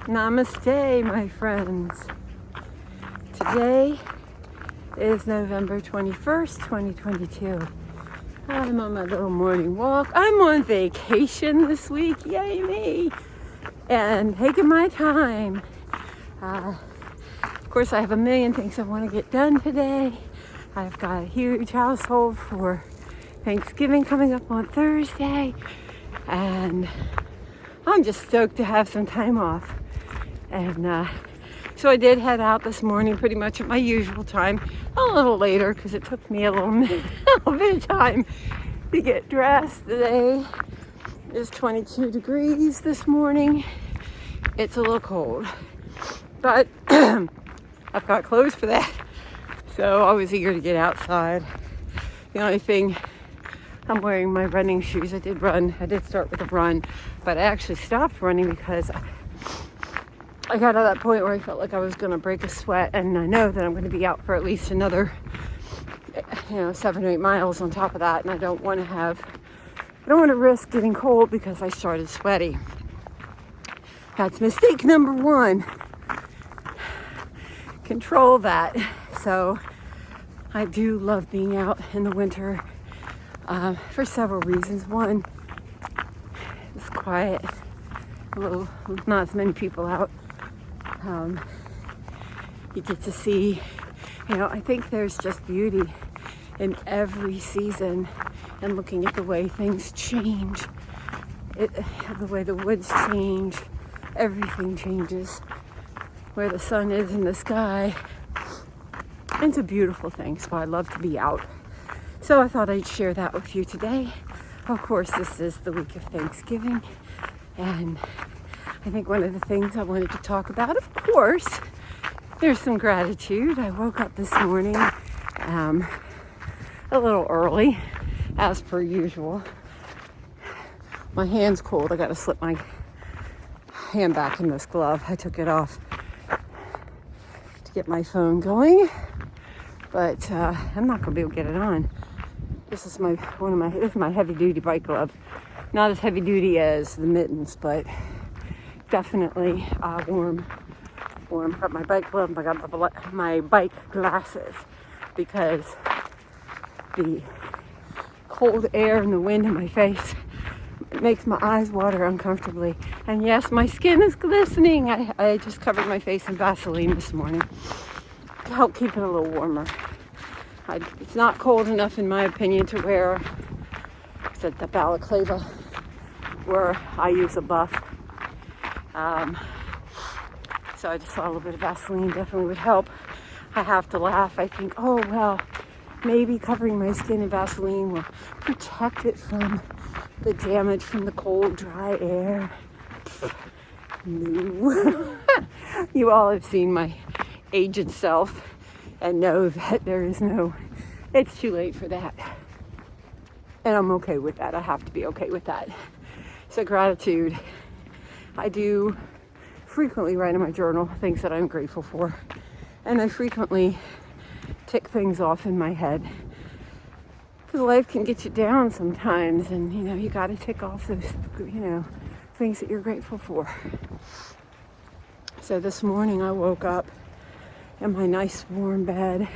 Namaste, my friends. Today is November 21st, 2022. I'm on my little morning walk. I'm on vacation this week. Yay me. And taking my time. Of course, I have a million things I want to get done today. I've got a huge household for Thanksgiving coming up on Thursday. And I'm just stoked to have some time off. And so I did head out this morning pretty much at my usual time, a little later because it took me a little bit of time to get dressed. Today is 22 degrees this morning. It's a little cold, but I've got clothes for that. So I was eager to get outside. The only thing, I'm wearing my running shoes. I did start with a run, but I actually stopped running because I got to that point where I felt like I was going to break a sweat, and I know that I'm going to be out for at least another, 7 or 8 miles on top of that, and I don't want to risk getting cold because I started sweaty. That's mistake number 1. Control that. So I do love being out in the winter for several reasons. One, it's quiet, not as many people out. You get to see, I think there's just beauty in every season, and looking at the way things change, the way the woods change, everything changes, where the sun is in the sky. It's a beautiful thing, so I love to be out. So I thought I'd share that with you today. Of course, this is the week of Thanksgiving, and I think one of the things I wanted to talk about, of course, there's some gratitude. I woke up this morning a little early, as per usual. My hand's cold. I got to slip my hand back in this glove. I took it off to get my phone going, but I'm not going to be able to get it on. This is my heavy duty bike glove. Not as heavy duty as the mittens, but definitely warm. Got my bike glove. I got my bike glasses because the cold air and the wind in my face makes my eyes water uncomfortably. And yes, my skin is glistening. I just covered my face in Vaseline this morning to help keep it a little warmer. It's not cold enough, in my opinion, to wear the balaclava, where I use a buff. So I just thought a little bit of Vaseline definitely would help. I have to laugh. I think, oh, well, maybe covering my skin in Vaseline will protect it from the damage from the cold, dry air. No. You all have seen my aged self and know that it's too late for that. And I'm okay with that. I have to be okay with that. So gratitude. I do frequently write in my journal things that I'm grateful for. And I frequently tick things off in my head. Because life can get you down sometimes, and you got to tick off those, things that you're grateful for. So this morning I woke up in my nice warm bed.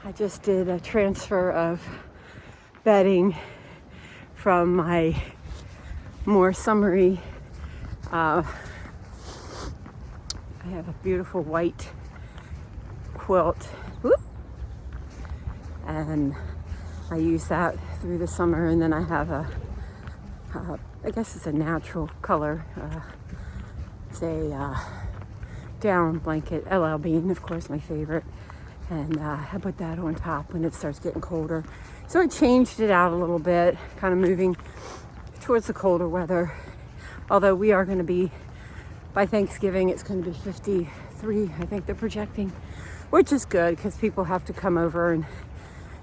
I just did a transfer of bedding from my more summery, I have a beautiful white quilt. Whoop. And I use that through the summer, and then I have I guess it's a natural color. It's a down blanket, LL Bean, of course, my favorite. And I put that on top when it starts getting colder. So I changed it out a little bit, kind of moving towards the colder weather. Although we are going to be, by Thanksgiving, it's going to be 53, I think they're projecting, which is good because people have to come over and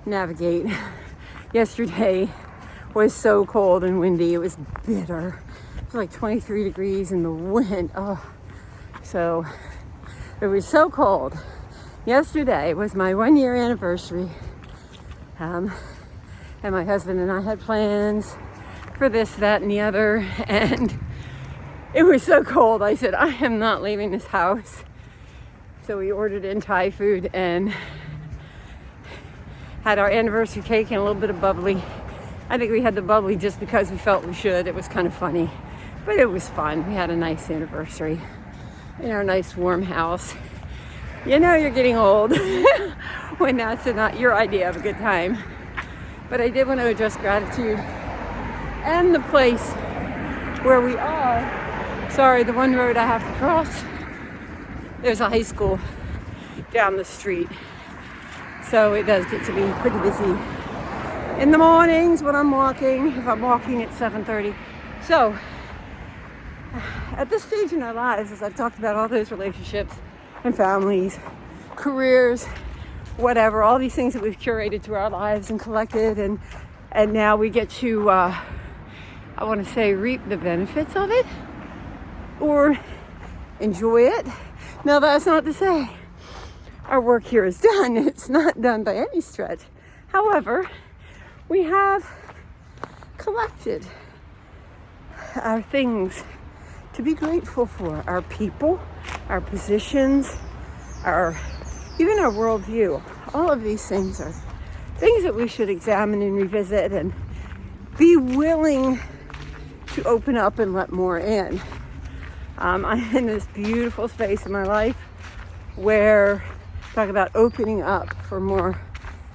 navigate. Yesterday was so cold and windy. It was bitter. It was like 23 degrees in the wind. Oh, so it was so cold. Yesterday was my 1-year anniversary. And my husband and I had plans for this, that, and the other. And it was so cold. I said, I am not leaving this house. So we ordered in Thai food and had our anniversary cake and a little bit of bubbly. I think we had the bubbly just because we felt we should. It was kind of funny, but it was fun. We had a nice anniversary in our nice warm house. You know you're getting old when that's not your idea of a good time. But I did want to address gratitude and the place where we are. Sorry, the one road I have to cross, there's a high school down the street. So it does get to be pretty busy in the mornings when I'm walking, if I'm walking at 7:30. So at this stage in our lives, as I've talked about all those relationships and families, careers, whatever, all these things that we've curated through our lives and collected, and now we get to, I want to say, reap the benefits of it or enjoy it. Now that's not to say our work here is done. It's not done by any stretch. However, we have collected our things to be grateful for, our people, our positions, even our worldview. All of these things are things that we should examine and revisit and be willing to open up and let more in. I'm in this beautiful space in my life where talk about opening up for more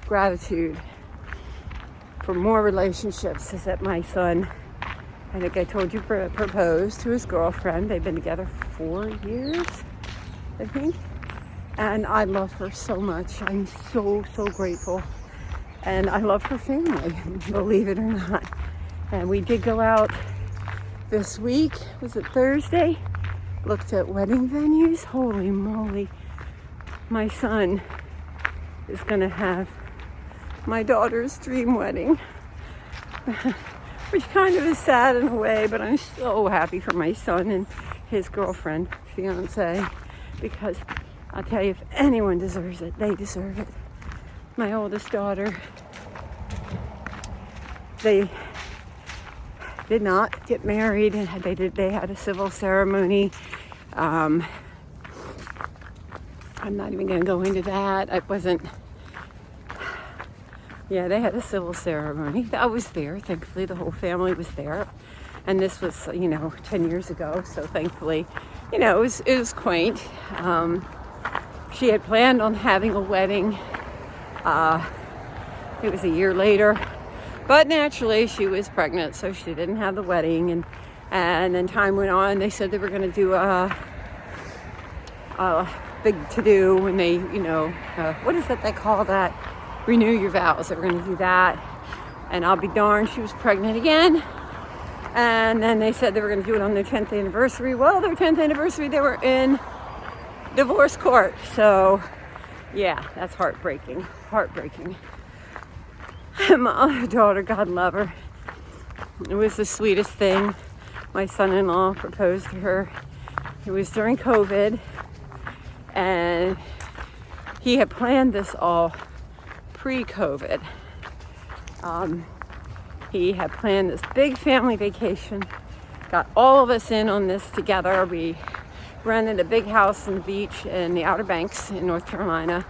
gratitude, for more relationships. Is that my son, I think I told you, proposed to his girlfriend. They've been together 4 years, I think. And I love her so much. I'm so grateful. And I love her family, believe it or not. And we did go out this week. Was it Thursday? Looked at wedding venues. Holy moly. My son is going to have my daughter's dream wedding. Which kind of is sad in a way, but I'm so happy for my son and his girlfriend, fiance, because I'll tell you, if anyone deserves it, they deserve it. My oldest daughter, they did not get married, and they had a civil ceremony. I'm not even going to go into that. They had a civil ceremony. I was there. Thankfully, the whole family was there. And this was, 10 years ago. So thankfully, it was quaint. She had planned on having a wedding. It was a year later. But naturally, she was pregnant, so she didn't have the wedding. And then time went on. They said they were going to do a big to-do when they, what is it they call that? Renew your vows. They were going to do that. And I'll be darned, she was pregnant again. And then they said they were going to do it on their 10th anniversary. Well, their 10th anniversary, they were in divorce court. So, yeah, that's heartbreaking. My other daughter, God love her, it was the sweetest thing. My son-in-law proposed to her. It was during COVID. And he had planned this all pre-COVID. He had planned this big family vacation, got all of us in on this together. We rented a big house on the beach in the Outer Banks in North Carolina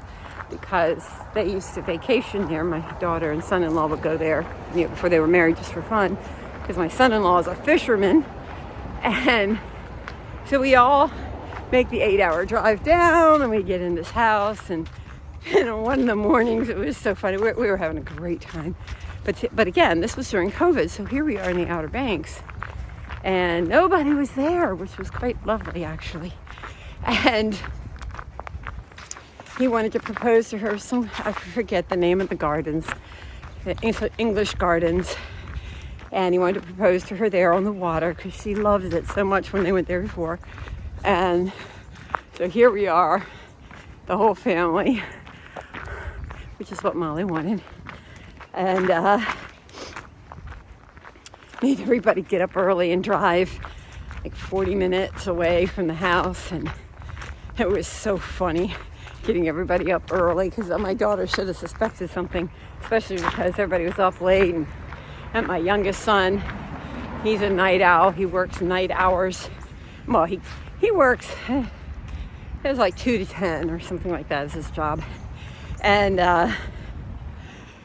because they used to vacation there. My daughter and son-in-law would go there before they were married just for fun, because my son-in-law is a fisherman. And so we all make the 8-hour drive down, and we get in this house, and one of the mornings, it was so funny. We were having a great time. But again, this was during COVID, so here we are in the Outer Banks, and nobody was there, which was quite lovely, actually. And he wanted to propose to her, I forget the name of the gardens, the English gardens, and he wanted to propose to her there on the water because she loves it so much when they went there before. And so here we are, the whole family, which is what Molly wanted. And made everybody get up early and drive like 40 minutes away from the house. And it was so funny getting everybody up early, because my daughter should have suspected something, especially because everybody was up late. And my youngest son, he's a night owl. He works night hours Well, he works. It was like 2 to 10 or something like that is his job. And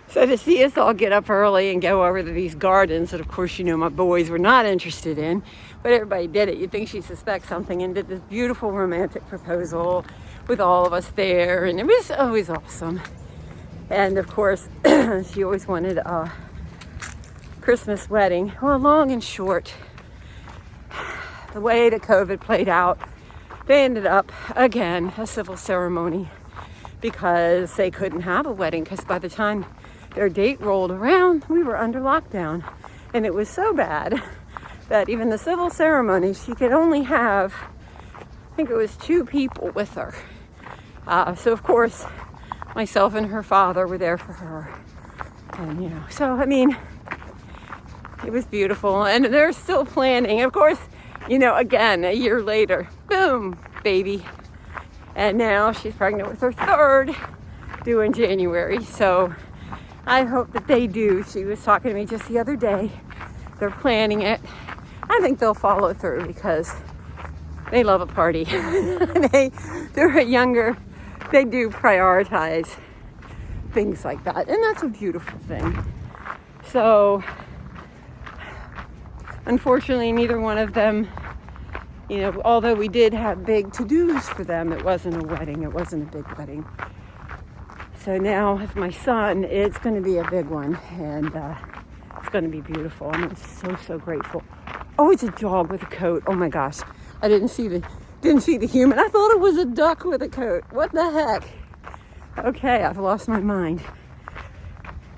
so to see us all get up early and go over to these gardens that, of course, my boys were not interested in, but everybody did it. You'd think she'd suspect something, and did this beautiful romantic proposal with all of us there, and it was always awesome. And of course, she always wanted a Christmas wedding. Well, long and short, the way that COVID played out, they ended up, again, a civil ceremony because they couldn't have a wedding, because by the time their date rolled around, we were under lockdown. And it was so bad that even the civil ceremony, she could only have, I think it was 2 people with her. So of course, myself and her father were there for her. And, so, I mean, it was beautiful. And they're still planning. Of course, again, a year later, boom, baby. And now she's pregnant with her 3rd, due in January. So I hope that they do. She was talking to me just the other day. They're planning it. I think they'll follow through because they love a party. They're younger. They do prioritize things like that. And that's a beautiful thing. So, unfortunately, neither one of them, although we did have big to-dos for them, it wasn't a wedding. It wasn't a big wedding. So now with my son, it's going to be a big one. And it's going to be beautiful. I'm so grateful. Oh, it's a dog with a coat. Oh my gosh. I didn't see the human. I thought it was a duck with a coat. What the heck? Okay, I've lost my mind.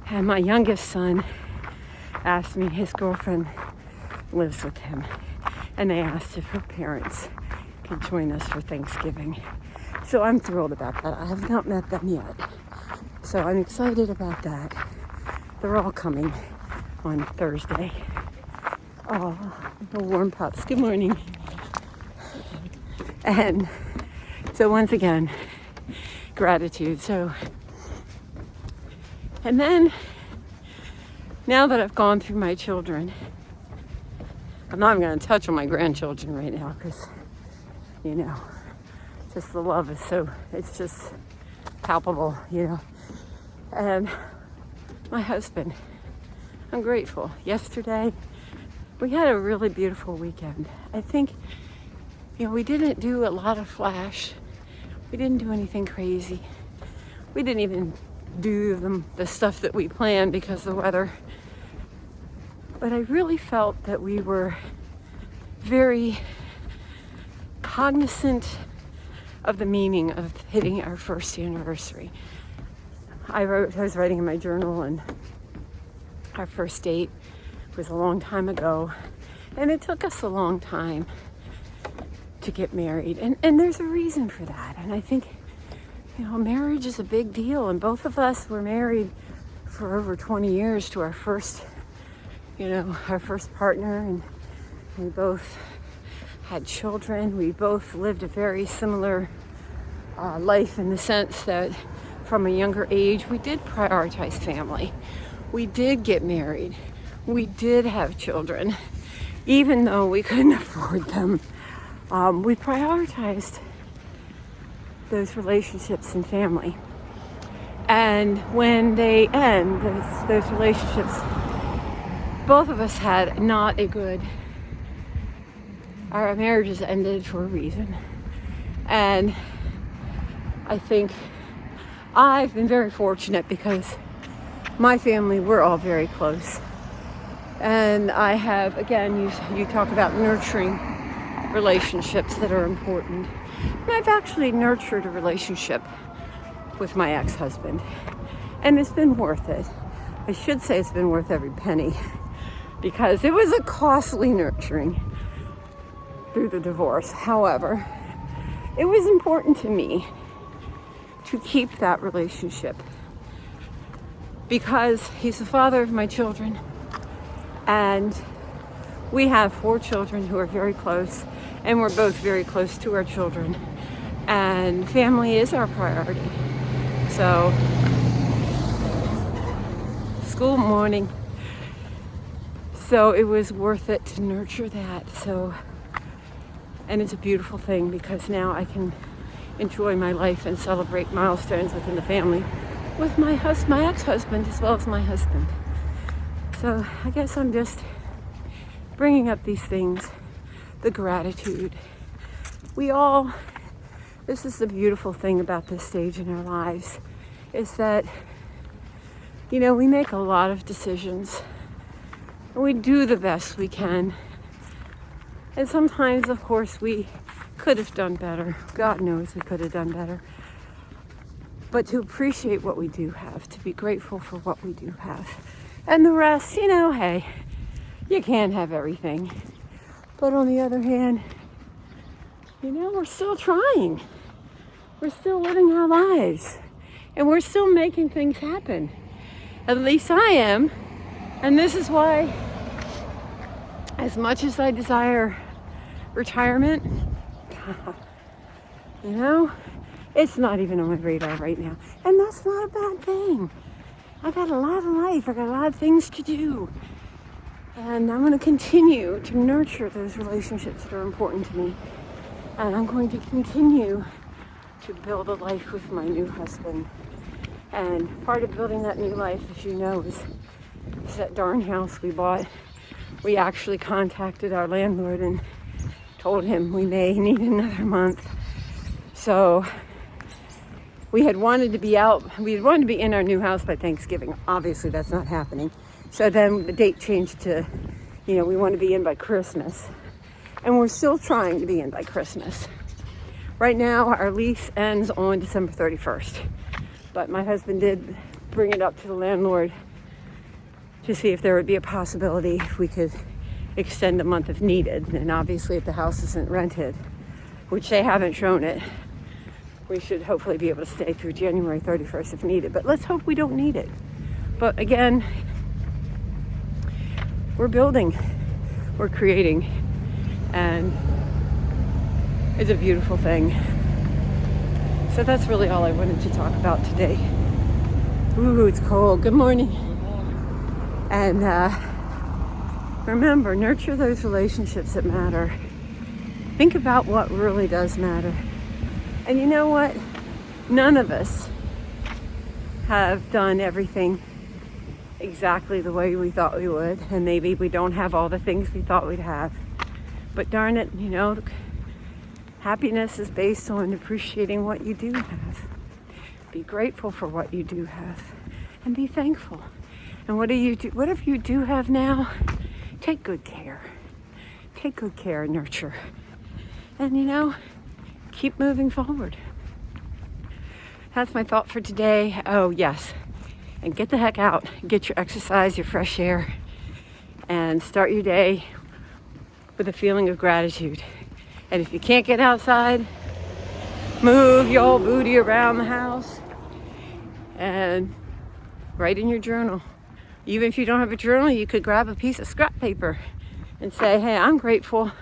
And my youngest son asked me, his girlfriend lives with him, and they asked if her parents could join us for Thanksgiving. So I'm thrilled about that. I have not met them yet. So I'm excited about that. They're all coming on Thursday. Oh, the warm pups. Good morning. And so once again, gratitude. So, and then now that I've gone through my children, I'm not even going to touch on my grandchildren right now because, just the love is it's just palpable, And my husband, I'm grateful. Yesterday, we had a really beautiful weekend. I think, we didn't do a lot of flash. We didn't do anything crazy. We didn't even do the stuff that we planned because of the weather. But I really felt that we were very cognizant of the meaning of hitting our 1st anniversary. I was writing in my journal, and our first date was a long time ago, and it took us a long time to get married, and there's a reason for that. And I think, marriage is a big deal, and both of us were married for over 20 years to our first partner, and we both had children. We both lived a very similar life in the sense that from a younger age, we did prioritize family. We did get married. We did have children. Even though we couldn't afford them, we prioritized those relationships and family. And when they end, those relationships, both of us had not a good, our marriages ended for a reason. And I think I've been very fortunate because my family, we're all very close. And I have, again, you talk about nurturing relationships that are important. And I've actually nurtured a relationship with my ex-husband. And it's been worth it. I should say it's been worth every penny because it was a costly nurturing through the divorce. However, it was important to me to keep that relationship because he's the father of my children, and we have 4 children who are very close, and we're both very close to our children, and family is our priority. So, school morning. So it was worth it to nurture that. So, And it's a beautiful thing because now I can enjoy my life and celebrate milestones within the family with my ex-husband as well as my husband. So I guess I'm just bringing up these things, the gratitude. This is the beautiful thing about this stage in our lives, is that, we make a lot of decisions and we do the best we can. And sometimes, of course, we could have done better. God knows we could have done better. But to appreciate what we do have, to be grateful for what we do have. And the rest, hey, you can't have everything. But on the other hand, we're still trying. We're still living our lives. And we're still making things happen. At least I am. And this is why, as much as I desire retirement, it's not even on my radar right now. And that's not a bad thing. I got a lot of life. I got a lot of things to do. And I'm going to continue to nurture those relationships that are important to me. And I'm going to continue to build a life with my new husband. And part of building that new life, as you know, is that darn house we bought. We actually contacted our landlord and told him we may need another month. So we had wanted to be in our new house by Thanksgiving. Obviously that's not happening. So then the date changed to, we want to be in by Christmas. And we're still trying to be in by Christmas. Right now our lease ends on December 31st. But my husband did bring it up to the landlord to see if there would be a possibility if we could extend a month if needed. And obviously if the house isn't rented, which they haven't shown it, we should hopefully be able to stay through January 31st if needed. But let's hope we don't need it. But again, we're building, we're creating, and it's a beautiful thing. So that's really all I wanted to talk about today. Ooh, it's cold. Good morning. And remember, nurture those relationships that matter. Think about what really does matter. And you know what? None of us have done everything exactly the way we thought we would. And maybe we don't have all the things we thought we'd have. But darn it, happiness is based on appreciating what you do have. Be grateful for what you do have. And be thankful. And whatever you do have now, take good care. Take good care and nurture. And keep moving forward. That's my thought for today. Oh, yes. And get the heck out. Get your exercise, your fresh air. And start your day with a feeling of gratitude. And if you can't get outside, move your old booty around the house and write in your journal. Even if you don't have a journal, you could grab a piece of scrap paper and say, hey, I'm grateful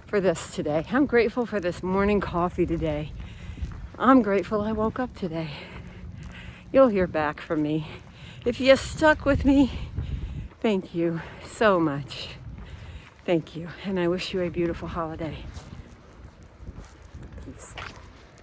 for this today. I'm grateful for this morning coffee today. I'm grateful I woke up today. You'll hear back from me. If you stuck with me, thank you so much. Thank you. And I wish you a beautiful holiday.